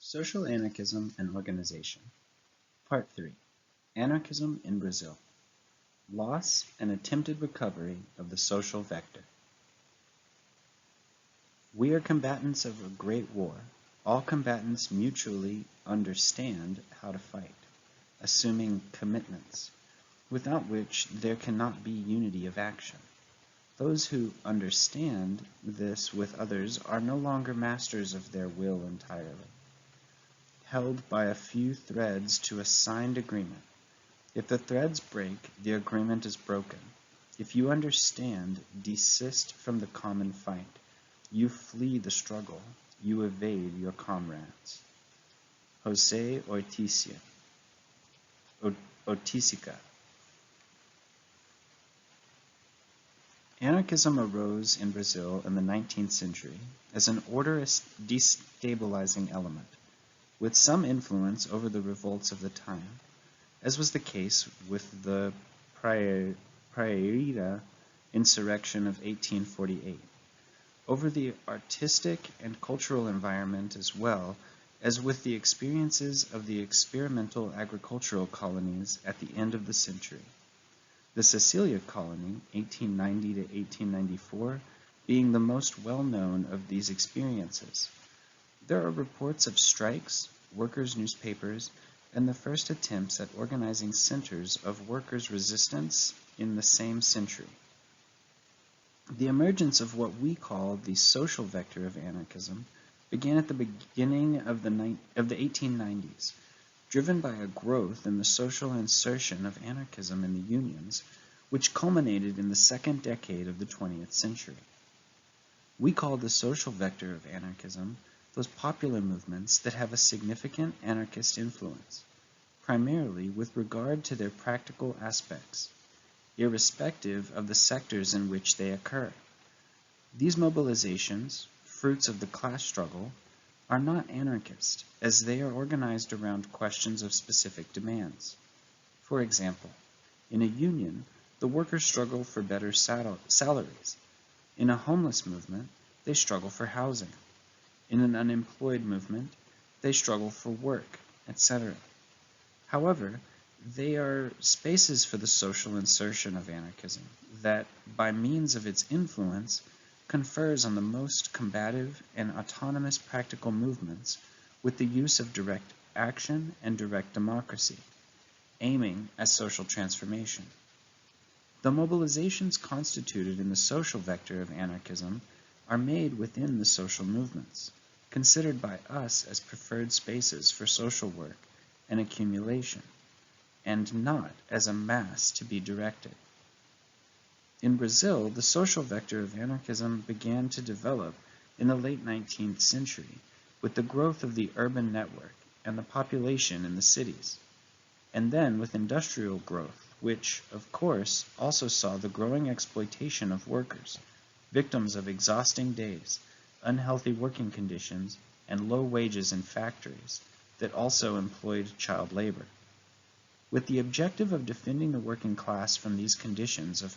Social Anarchism and Organization. Part 3. Anarchism in Brazil. Loss and attempted recovery of the social vector. We are combatants of a great war. All combatants mutually understand how to fight, assuming commitments, without which there cannot be unity of action. Those who understand this with others are no longer masters of their will entirely, held by a few threads to a signed agreement. If the threads break, the agreement is broken. If you understand, desist from the common fight. You flee the struggle. You evade your comrades. José Ortizia. Ortizia. Anarchism arose in Brazil in the 19th century as an order-destabilizing element, with some influence over the revolts of the time, as was the case with the Praieira insurrection of 1848, over the artistic and cultural environment as well as with the experiences of the experimental agricultural colonies at the end of the century. The Sicilia colony, 1890 to 1894, being the most well-known of these experiences. There are reports of strikes, workers' newspapers, and the first attempts at organizing centers of workers' resistance in the same century. The emergence of what we call the social vector of anarchism began at the beginning of the 1890s, driven by a growth in the social insertion of anarchism in the unions, which culminated in the second decade of the 20th century. We call the social vector of anarchism those popular movements that have a significant anarchist influence, primarily with regard to their practical aspects, irrespective of the sectors in which they occur. These mobilizations, fruits of the class struggle, are not anarchist, as they are organized around questions of specific demands. For example, in a union, the workers struggle for better salaries. In a homeless movement, they struggle for housing. In an unemployed movement, they struggle for work, etc. However, they are spaces for the social insertion of anarchism that, by means of its influence, confers on the most combative and autonomous practical movements with the use of direct action and direct democracy, aiming at social transformation. The mobilizations constituted in the social vector of anarchism are made within the social movements, considered by us as preferred spaces for social work and accumulation, and not as a mass to be directed. In Brazil, the social vector of anarchism began to develop in the late 19th century with the growth of the urban network and the population in the cities, and then with industrial growth, which, of course, also saw the growing exploitation of workers, victims of exhausting days, unhealthy working conditions, and low wages in factories that also employed child labor. With the objective of defending the working class from these conditions of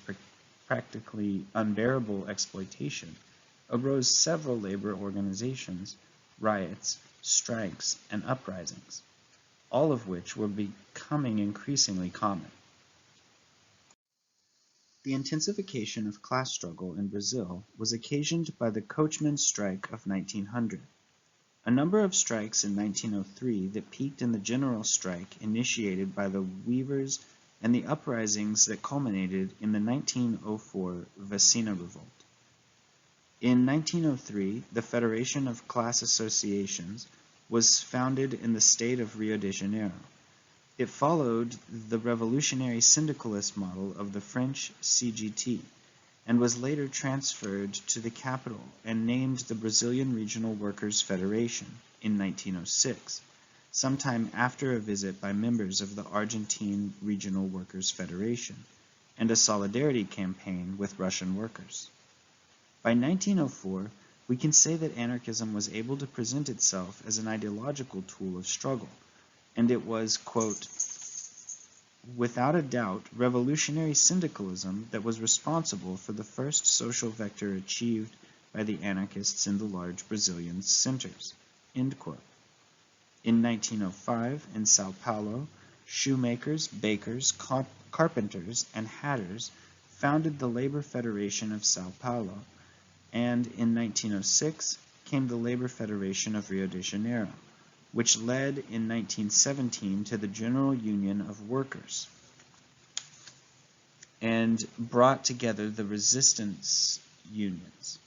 practically unbearable exploitation, arose several labor organizations, riots, strikes, and uprisings, all of which were becoming increasingly common. The intensification of class struggle in Brazil was occasioned by the coachmen's strike of 1900. A number of strikes in 1903 that peaked in the general strike initiated by the weavers and the uprisings that culminated in the 1904 Vacina Revolt. In 1903, the Federation of Class Associations was founded in the state of Rio de Janeiro. It followed the revolutionary syndicalist model of the French CGT and was later transferred to the capital and named the Brazilian Regional Workers' Federation in 1906, sometime after a visit by members of the Argentine Regional Workers' Federation and a solidarity campaign with Russian workers. By 1904, we can say that anarchism was able to present itself as an ideological tool of struggle, and it was, quote, without a doubt, revolutionary syndicalism that was responsible for the first social vector achieved by the anarchists in the large Brazilian centers, end quote. In 1905, in Sao Paulo, shoemakers, bakers, carpenters, and hatters founded the Labor Federation of Sao Paulo, and in 1906 came the Labor Federation of Rio de Janeiro, which led in 1917 to the General Union of Workers and brought together the resistance unions.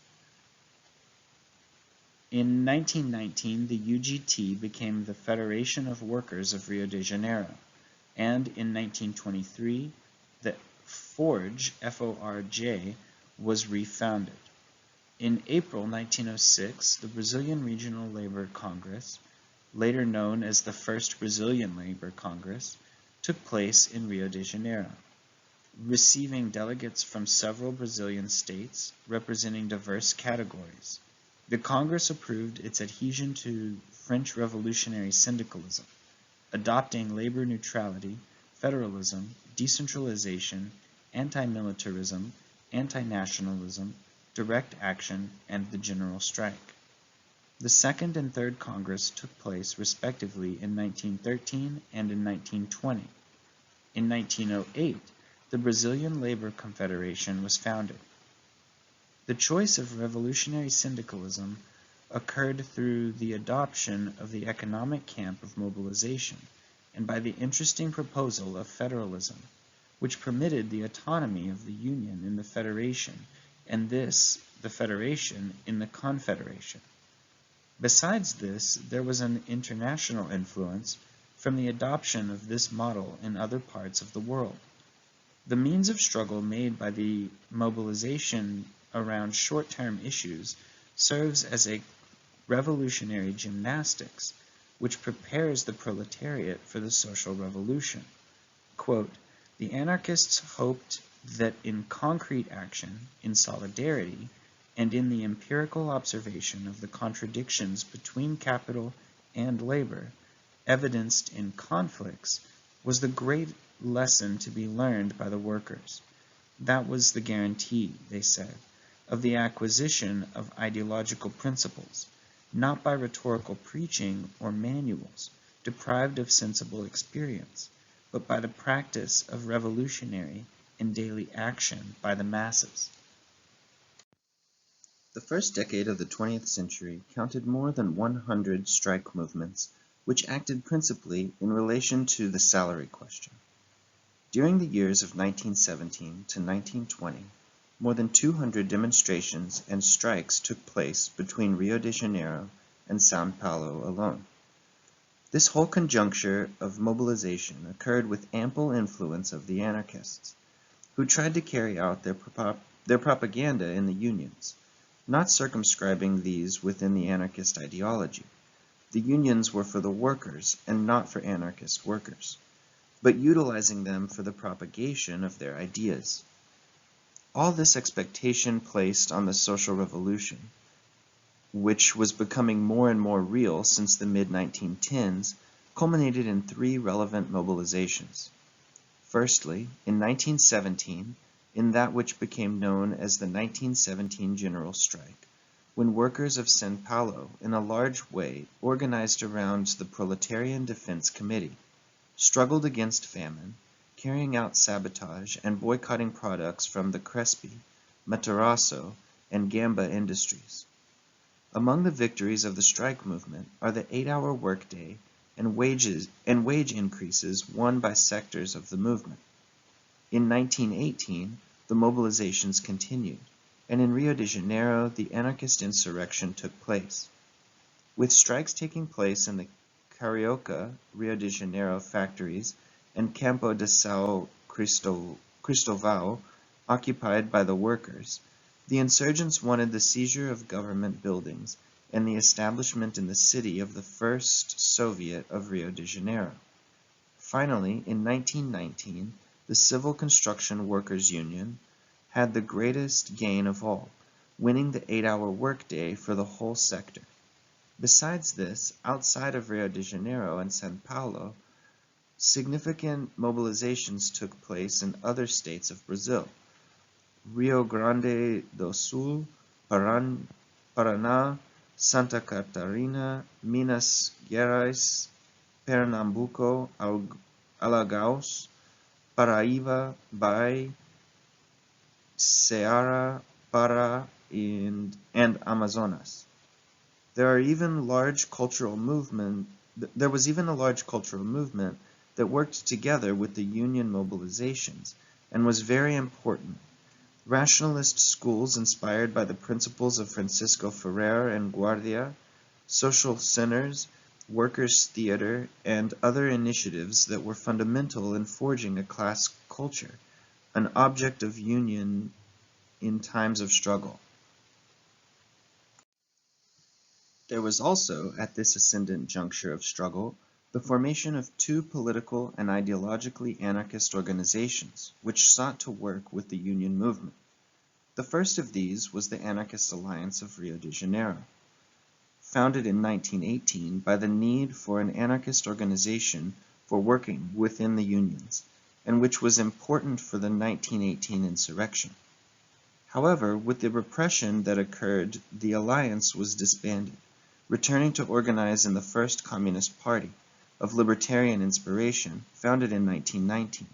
In 1919, the UGT became the Federation of Workers of Rio de Janeiro, and in 1923, the FARJ, F-O-R-J, was refounded. In April 1906, the Brazilian Regional Labor Congress, later known as the First Brazilian Labor Congress, took place in Rio de Janeiro, receiving delegates from several Brazilian states representing diverse categories. The Congress approved its adhesion to French revolutionary syndicalism, adopting labor neutrality, federalism, decentralization, anti-militarism, anti-nationalism, direct action, and the general strike. The Second and Third Congress took place respectively in 1913 and in 1920. In 1908, the Brazilian Labor Confederation was founded. The choice of revolutionary syndicalism occurred through the adoption of the economic camp of mobilization and by the interesting proposal of federalism, which permitted the autonomy of the Union in the Federation and the Federation, in the Confederation. Besides this, there was an international influence from the adoption of this model in other parts of the world. The means of struggle made by the mobilization around short-term issues serves as a revolutionary gymnastics, which prepares the proletariat for the social revolution. Quote, "The anarchists hoped that in concrete action, in solidarity, and in the empirical observation of the contradictions between capital and labor, evidenced in conflicts, was the great lesson to be learned by the workers. That was the guarantee, they said, of the acquisition of ideological principles, not by rhetorical preaching or manuals, deprived of sensible experience, but by the practice of revolutionary and daily action by the masses." The first decade of the 20th century counted more than 100 strike movements, which acted principally in relation to the salary question. During the years of 1917 to 1920, more than 200 demonstrations and strikes took place between Rio de Janeiro and São Paulo alone. This whole conjuncture of mobilization occurred with ample influence of the anarchists, who tried to carry out their propaganda in the unions, not circumscribing these within the anarchist ideology. The unions were for the workers and not for anarchist workers, but utilizing them for the propagation of their ideas. All this expectation placed on the social revolution, which was becoming more and more real since the mid-1910s, culminated in three relevant mobilizations. Firstly, in 1917, in that which became known as the 1917 General Strike, when workers of São Paulo, in a large way organized around the Proletarian Defense Committee, struggled against famine, carrying out sabotage and boycotting products from the Crespi, Matarazzo, and Gamba industries. Among the victories of the strike movement are the 8-hour workday and wage increases won by sectors of the movement. In 1918, the mobilizations continued, and in Rio de Janeiro, the anarchist insurrection took place. With strikes taking place in the Carioca, Rio de Janeiro factories and Campo de São Cristóvão occupied by the workers, the insurgents wanted the seizure of government buildings and the establishment in the city of the First Soviet of Rio de Janeiro. Finally, in 1919, the Civil Construction Workers Union had the greatest gain of all, winning the 8-hour workday for the whole sector. Besides this, outside of Rio de Janeiro and São Paulo, significant mobilizations took place in other states of Brazil: Rio Grande do Sul, Paraná, Santa Catarina, Minas Gerais, Pernambuco, Alagoas, Paraíba, Bahia, Ceará, Pará, and Amazonas. There was even a large cultural movement that worked together with the Union mobilizations and was very important. Rationalist schools inspired by the principles of Francisco Ferrer and Guardia, social centers, workers' theater, and other initiatives that were fundamental in forging a class culture, an object of union in times of struggle. There was also, at this ascendant juncture of struggle, the formation of two political and ideologically anarchist organizations, which sought to work with the Union movement. The first of these was the Anarchist Alliance of Rio de Janeiro, founded in 1918 by the need for an anarchist organization for working within the unions, and which was important for the 1918 insurrection. However, with the repression that occurred, the alliance was disbanded, returning to organize in the First Communist Party, of libertarian inspiration, founded in 1919.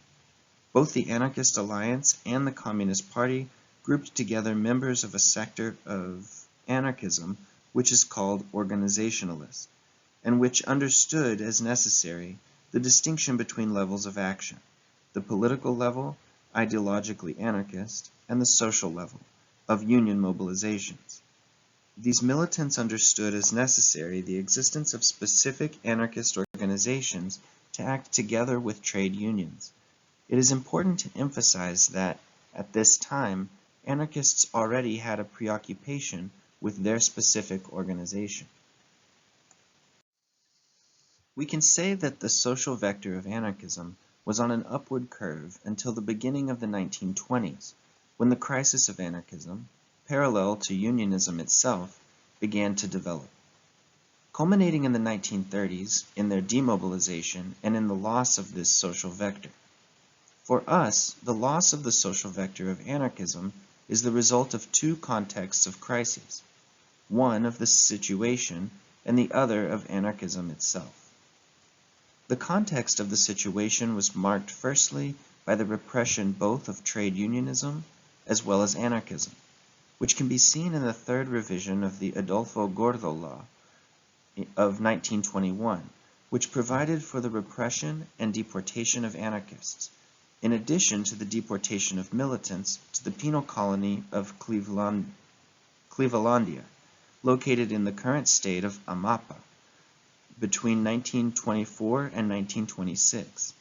Both the Anarchist Alliance and the Communist Party grouped together members of a sector of anarchism which is called organizationalist, and which understood as necessary the distinction between levels of action, the political level, ideologically anarchist, and the social level, of union mobilizations. These militants understood as necessary the existence of specific anarchist organizations to act together with trade unions. It is important to emphasize that, at this time, anarchists already had a preoccupation with their specific organization. We can say that the social vector of anarchism was on an upward curve until the beginning of the 1920s, when the crisis of anarchism, parallel to unionism itself, began to develop. Culminating in the 1930s in their demobilization and in the loss of this social vector. For us, the loss of the social vector of anarchism is the result of two contexts of crises, one of the situation and the other of anarchism itself. The context of the situation was marked firstly by the repression both of trade unionism as well as anarchism, which can be seen in the third revision of the Adolfo Gordo Law of 1921, which provided for the repression and deportation of anarchists, in addition to the deportation of militants to the penal colony of Clevelandia, located in the current state of Amapa, between 1924 and 1926.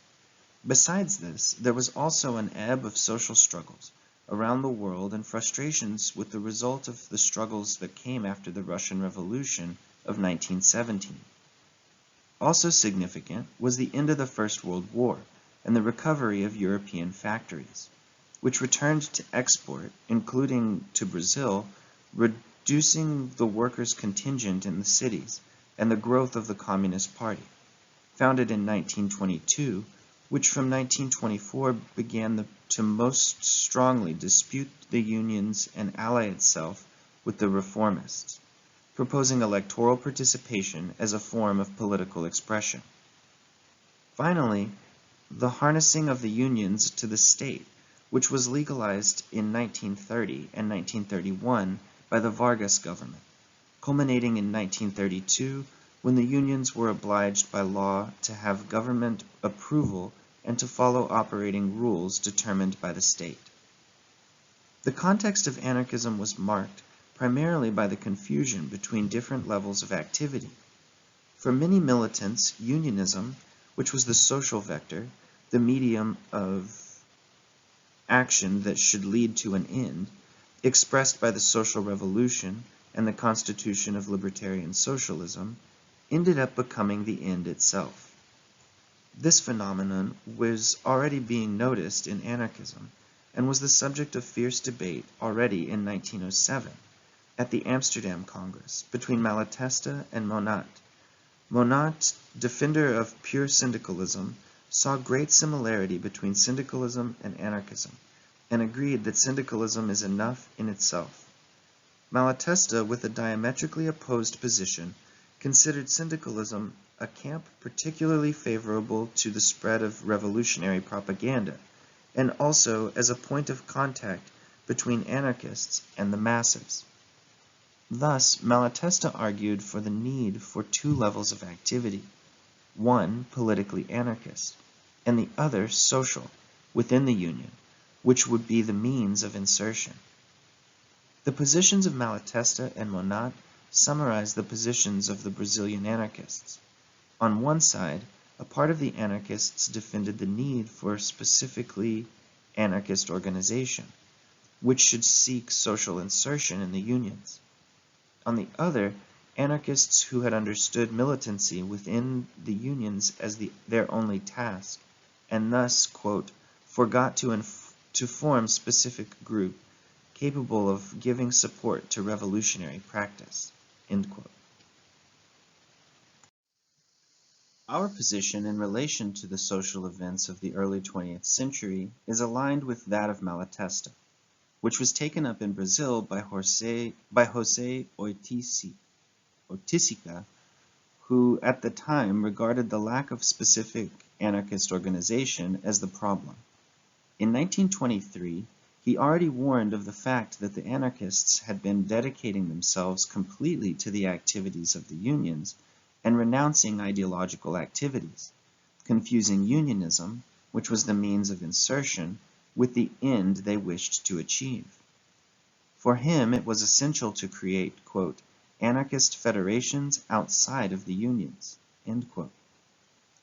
Besides this, there was also an ebb of social struggles around the world and frustrations with the result of the struggles that came after the Russian Revolution of 1917. Also significant was the end of the First World War and the recovery of European factories, which returned to export, including to Brazil, reducing the workers' contingent in the cities and the growth of the Communist Party, founded in 1922, which from 1924 began to most strongly dispute the unions and ally itself with the reformists, proposing electoral participation as a form of political expression. Finally, the harnessing of the unions to the state, which was legalized in 1930 and 1931 by the Vargas government, culminating in 1932 when the unions were obliged by law to have government approval and to follow operating rules determined by the state. The context of anarchism was marked primarily by the confusion between different levels of activity. For many militants, unionism, which was the social vector, the medium of action that should lead to an end, expressed by the social revolution and the constitution of libertarian socialism, ended up becoming the end itself. This phenomenon was already being noticed in anarchism and was the subject of fierce debate already in 1907 at the Amsterdam Congress between Malatesta and Monat. Monat, defender of pure syndicalism, saw great similarity between syndicalism and anarchism and agreed that syndicalism is enough in itself. Malatesta, with a diametrically opposed position, considered syndicalism a camp particularly favorable to the spread of revolutionary propaganda, and also as a point of contact between anarchists and the masses. Thus, Malatesta argued for the need for two levels of activity, one politically anarchist, and the other social, within the Union, which would be the means of insertion. The positions of Malatesta and Monat summarize the positions of the Brazilian anarchists. On one side, a part of the anarchists defended the need for specifically anarchist organization, which should seek social insertion in the unions. On the other, anarchists who had understood militancy within the unions as their only task, and thus, quote, forgot to form specific group capable of giving support to revolutionary practice, end quote. Our position in relation to the social events of the early 20th century is aligned with that of Malatesta, which was taken up in Brazil by José Ortizia, who at the time regarded the lack of specific anarchist organization as the problem. In 1923, he already warned of the fact that the anarchists had been dedicating themselves completely to the activities of the unions and renouncing ideological activities, confusing unionism, which was the means of insertion, with the end they wished to achieve. For him, it was essential to create, quote, anarchist federations outside of the unions, end quote.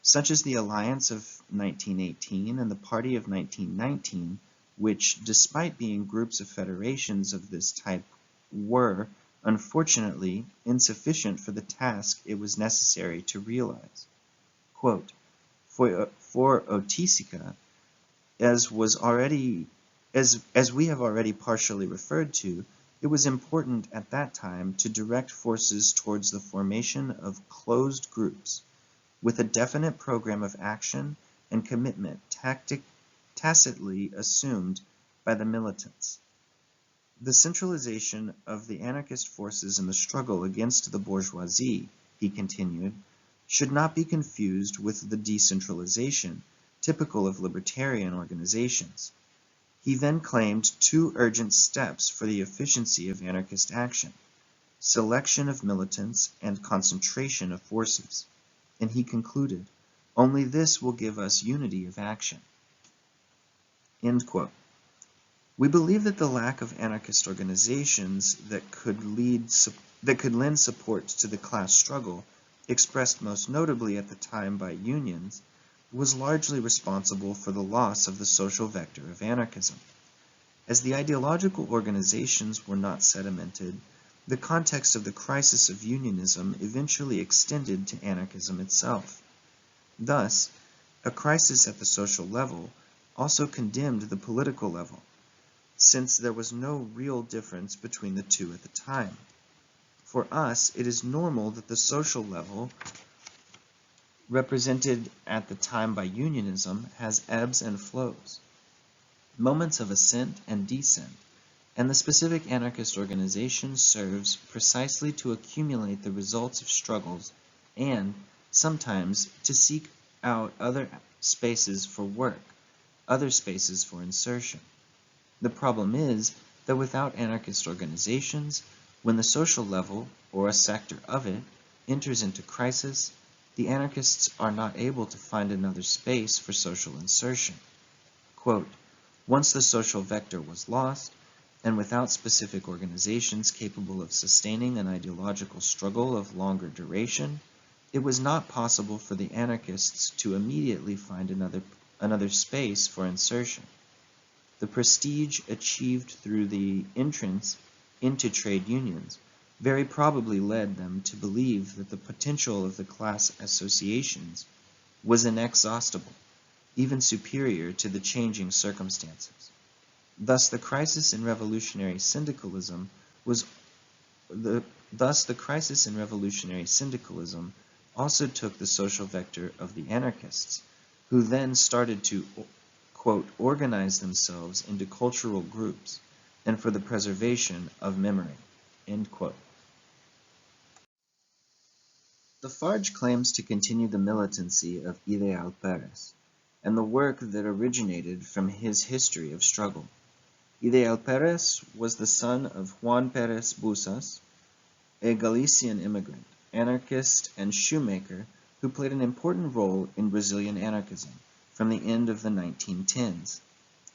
Such as the Alliance of 1918 and the Party of 1919, which, despite being groups of federations of this type, were, unfortunately, insufficient for the task it was necessary to realize. Quote, for Ortizia, as we have already partially referred to, it was important at that time to direct forces towards the formation of closed groups with a definite program of action and commitment tacitly assumed by the militants. The centralization of the anarchist forces in the struggle against the bourgeoisie, he continued, should not be confused with the decentralization typical of libertarian organizations. He then claimed two urgent steps for the efficiency of anarchist action: selection of militants and concentration of forces. And he concluded, only this will give us unity of action. End quote. We believe that the lack of anarchist organizations that could lend support to the class struggle, expressed most notably at the time by unions, was largely responsible for the loss of the social vector of anarchism. As the ideological organizations were not sedimented, the context of the crisis of unionism eventually extended to anarchism itself. Thus, a crisis at the social level also condemned the political level, since there was no real difference between the two at the time. For us, it is normal that the social level, represented at the time by unionism, has ebbs and flows, moments of ascent and descent, and the specific anarchist organization serves precisely to accumulate the results of struggles and, sometimes, to seek out other spaces for work, other spaces for insertion. The problem is that without anarchist organizations, when the social level, or a sector of it, enters into crisis, the anarchists are not able to find another space for social insertion. Quote, once the social vector was lost, and without specific organizations capable of sustaining an ideological struggle of longer duration, it was not possible for the anarchists to immediately find another space for insertion. The prestige achieved through the entrance into trade unions very probably led them to believe that the potential of the class associations was inexhaustible, even superior to the changing circumstances. Thus, the crisis in revolutionary syndicalism also took the social vector of the anarchists, who then started to, quote, organize themselves into cultural groups and for the preservation of memory, end quote. The FARJ claims to continue the militancy of Ideal Perez and the work that originated from his history of struggle. Ideal Perez was the son of Juan Perez Busas, a Galician immigrant, anarchist, and shoemaker who played an important role in Brazilian anarchism from the end of the 1910s.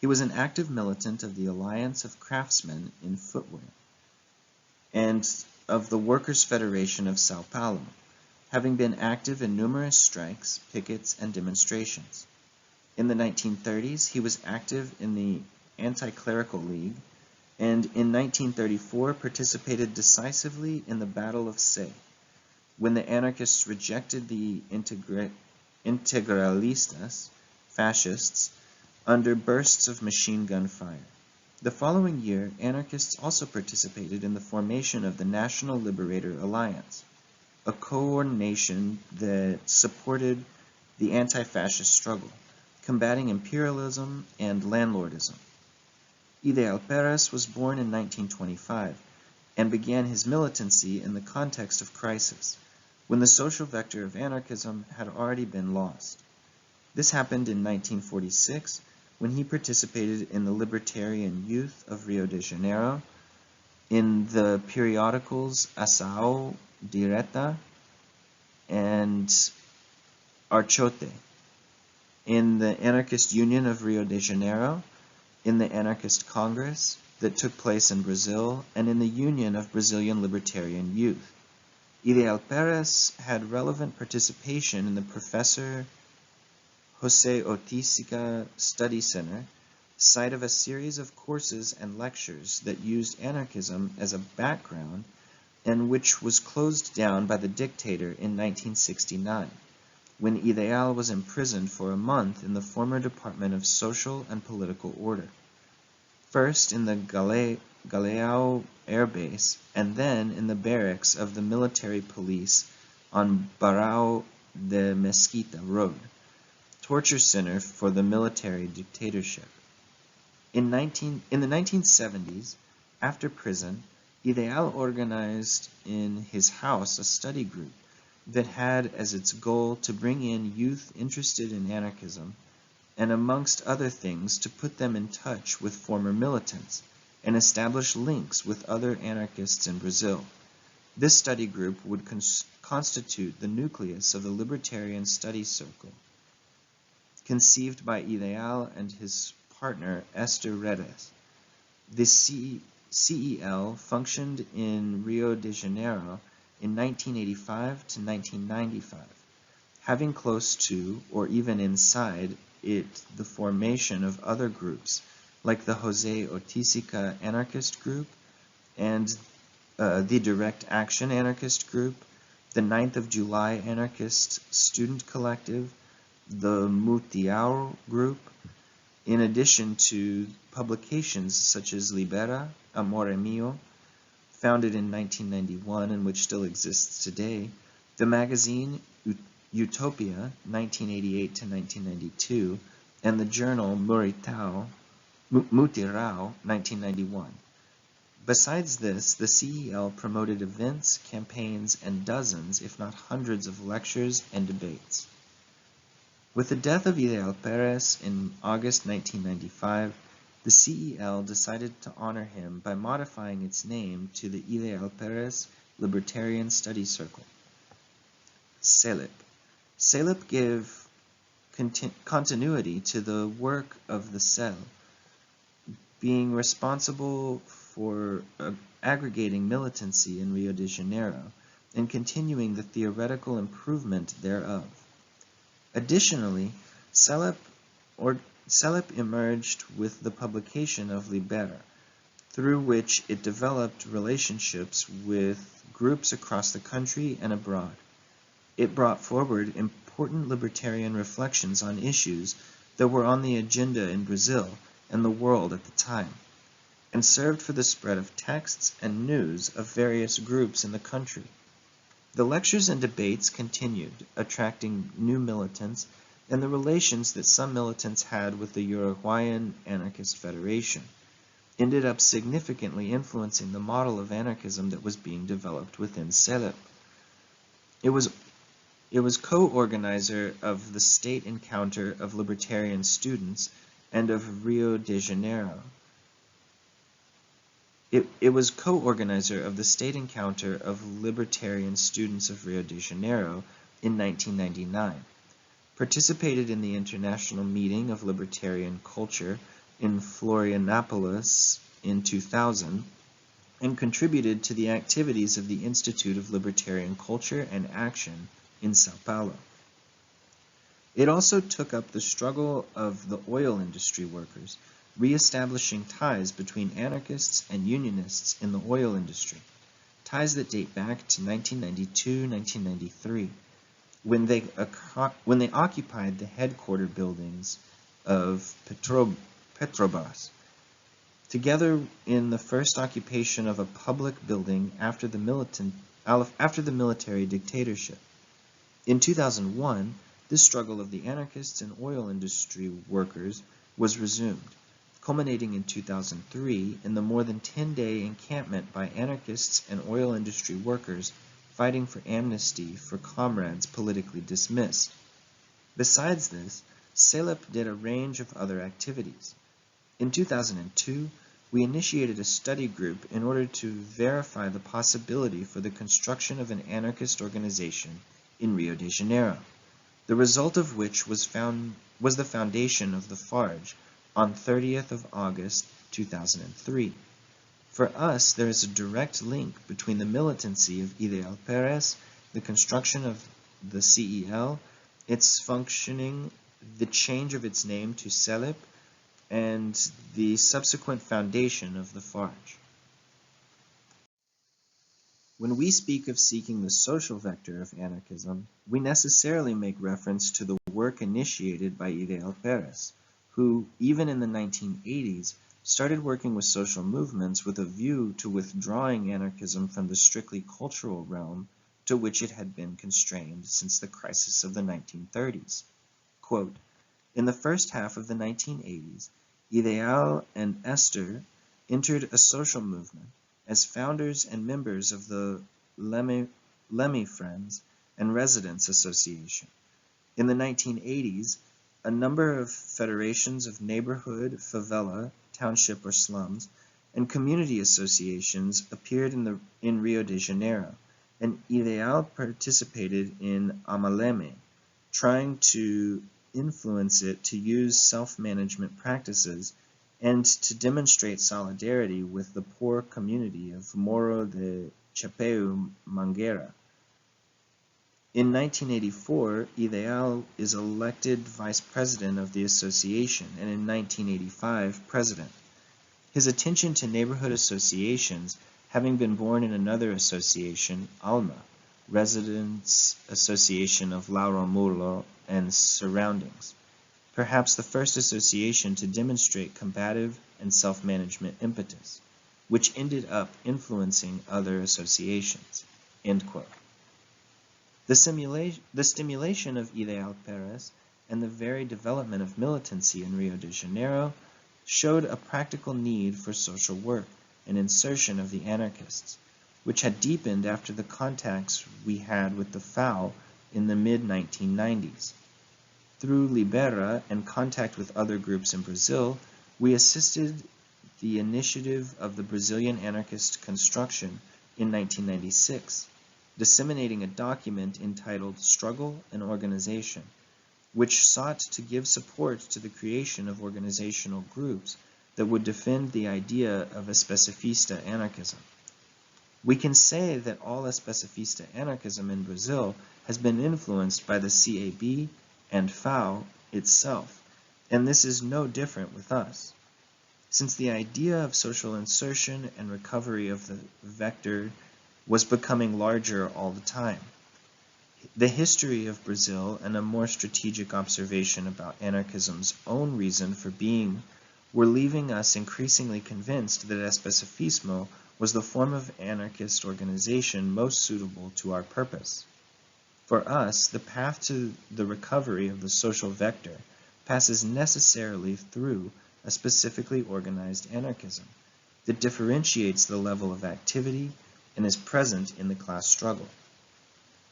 He was an active militant of the Alliance of Craftsmen in Footwear and of the Workers' Federation of Sao Paulo, having been active in numerous strikes, pickets, and demonstrations. In the 1930s, he was active in the Anti-Clerical League, and in 1934 participated decisively in the Battle of Sé, when the anarchists rejected the integralistas, fascists, under bursts of machine gun fire. The following year, anarchists also participated in the formation of the National Liberator Alliance, a coordination that supported the anti-fascist struggle, combating imperialism and landlordism. Ideal Perez was born in 1925 and began his militancy in the context of crisis, when the social vector of anarchism had already been lost. This happened in 1946 when he participated in the Libertarian Youth of Rio de Janeiro, in the periodicals Ação Direta and Archote, in the Anarchist Union of Rio de Janeiro, in the Anarchist Congress that took place in Brazil, and in the Union of Brazilian Libertarian Youth. Ideal Perez had relevant participation in the Professor José Ortizia Study Center, site of a series of courses and lectures that used anarchism as a background and which was closed down by the dictator in 1969, when Ideal was imprisoned for a month in the former Department of Social and Political Order, first in the Galeão Air Base and then in the barracks of the military police on Barão de Mesquita Road, torture center for the military dictatorship. In the 1970s, after prison, Ideal organized in his house a study group that had as its goal to bring in youth interested in anarchism and, amongst other things, to put them in touch with former militants and establish links with other anarchists in Brazil. This study group would constitute the nucleus of the Libertarian Study Circle, conceived by Ideal and his partner Esther Redes. The CEL functioned in Rio de Janeiro in 1985 to 1995, having close to, or even inside it, the formation of other groups, like the José Ortizia Anarchist Group and the Direct Action Anarchist Group, the 9th of July Anarchist Student Collective, the Mutiao Group, in addition to publications such as Libera, Amore Mio, founded in 1991 and which still exists today, the magazine Utopia, 1988 to 1992, and the journal Mutirao, 1991. Besides this, the CEL promoted events, campaigns, and dozens, if not hundreds, of lectures and debates. With the death of Ideal Perez in August 1995, the CEL decided to honor him by modifying its name to the Ideal Perez Libertarian Study Circle, CELIP. CELIP gave continuity to the work of the CEL, being responsible for aggregating militancy in Rio de Janeiro and continuing the theoretical improvement thereof. Additionally, CELIP emerged with the publication of Libera, through which it developed relationships with groups across the country and abroad. It brought forward important libertarian reflections on issues that were on the agenda in Brazil and the world at the time, and served for the spread of texts and news of various groups in the country. The lectures and debates continued, attracting new militants, and the relations that some militants had with the Uruguayan Anarchist Federation ended up significantly influencing the model of anarchism that was being developed within CELIP. It was It was co-organizer of the State Encounter of Libertarian Students and of Rio de Janeiro. It was co-organizer of the State Encounter of Libertarian Students of Rio de Janeiro in 1999, participated in the International Meeting of Libertarian Culture in Florianopolis in 2000, and contributed to the activities of the Institute of Libertarian Culture and Action in Sao Paulo. It also took up the struggle of the oil industry workers, re-establishing ties between anarchists and unionists in the oil industry, ties that date back to 1992-1993, when they occupied the headquarter buildings of Petrobras, together in the first occupation of a public building after the military dictatorship. In 2001, this struggle of the anarchists and oil industry workers was resumed, culminating in 2003 in the more than 10-day encampment by anarchists and oil industry workers fighting for amnesty for comrades politically dismissed. Besides this, CELIP did a range of other activities. In 2002, we initiated a study group in order to verify the possibility for the construction of an anarchist organization in Rio de Janeiro, the result of which was the foundation of the FARJ on 30th of August 2003. For us, there is a direct link between the militancy of Ideal Perez, the construction of the CEL, its functioning, the change of its name to CELIP, and the subsequent foundation of the FARJ. When we speak of seeking the social vector of anarchism, we necessarily make reference to the work initiated by Ideal Perez, who, even in the 1980s, started working with social movements with a view to withdrawing anarchism from the strictly cultural realm to which it had been constrained since the crisis of the 1930s. Quote, in the first half of the 1980s, Ideal and Esther entered a social movement as founders and members of the Lemmy Friends and Residents Association. In the 1980s, a number of federations of neighborhood, favela, township or slums, and community associations appeared in Rio de Janeiro, and Ideal participated in Amaleme, trying to influence it to use self-management practices and to demonstrate solidarity with the poor community of Morro de Chapeu Mangueira. In 1984, Ideal is elected vice president of the association, and in 1985, president. His attention to neighborhood associations, having been born in another association, ALMA, Residents Association of Lauro Muro and Surroundings, perhaps the first association to demonstrate combative and self-management impetus, which ended up influencing other associations. End quote. The stimulation of Ideal Perez and the very development of militancy in Rio de Janeiro showed a practical need for social work and insertion of the anarchists, which had deepened after the contacts we had with the FAO in the mid-1990s. Through Libera and contact with other groups in Brazil, we assisted the initiative of the Brazilian anarchist construction in 1996, disseminating a document entitled Struggle and Organization, which sought to give support to the creation of organizational groups that would defend the idea of especifista anarchism. We can say that all especifista anarchism in Brazil has been influenced by the CAB and FAO itself, and this is no different with us. Since the idea of social insertion and recovery of the vector was becoming larger all the time. The history of Brazil and a more strategic observation about anarchism's own reason for being were leaving us increasingly convinced that especifismo was the form of anarchist organization most suitable to our purpose. For us, the path to the recovery of the social vector passes necessarily through a specifically organized anarchism that differentiates the level of activity and is present in the class struggle.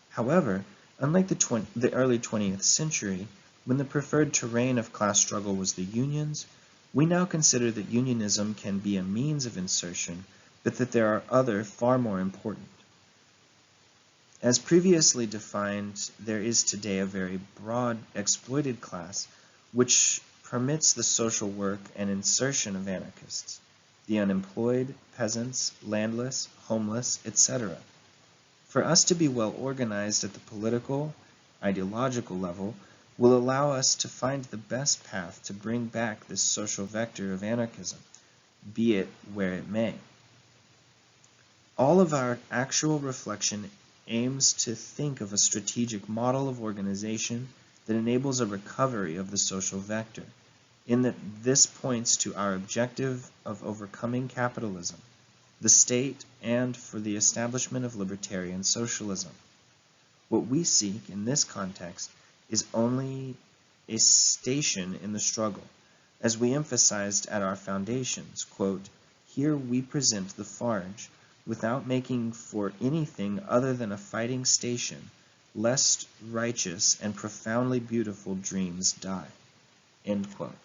However, Unlike the early 20th century, when the preferred terrain of class struggle was the unions, we now consider that unionism can be a means of insertion, but that there are other far more important. As previously defined, there is today a very broad exploited class which permits the social work and insertion of anarchists, the unemployed, peasants, landless, homeless, etc. For us to be well organized at the political, ideological level will allow us to find the best path to bring back this social vector of anarchism, be it where it may. All of our actual reflection aims to think of a strategic model of organization that enables a recovery of the social vector, in that this points to our objective of overcoming capitalism, the state, and for the establishment of libertarian socialism. What we seek in this context is only a station in the struggle, as we emphasized at our foundations, quote, "Here we present the FARJ, without making for anything other than a fighting station, lest righteous and profoundly beautiful dreams die." End quote.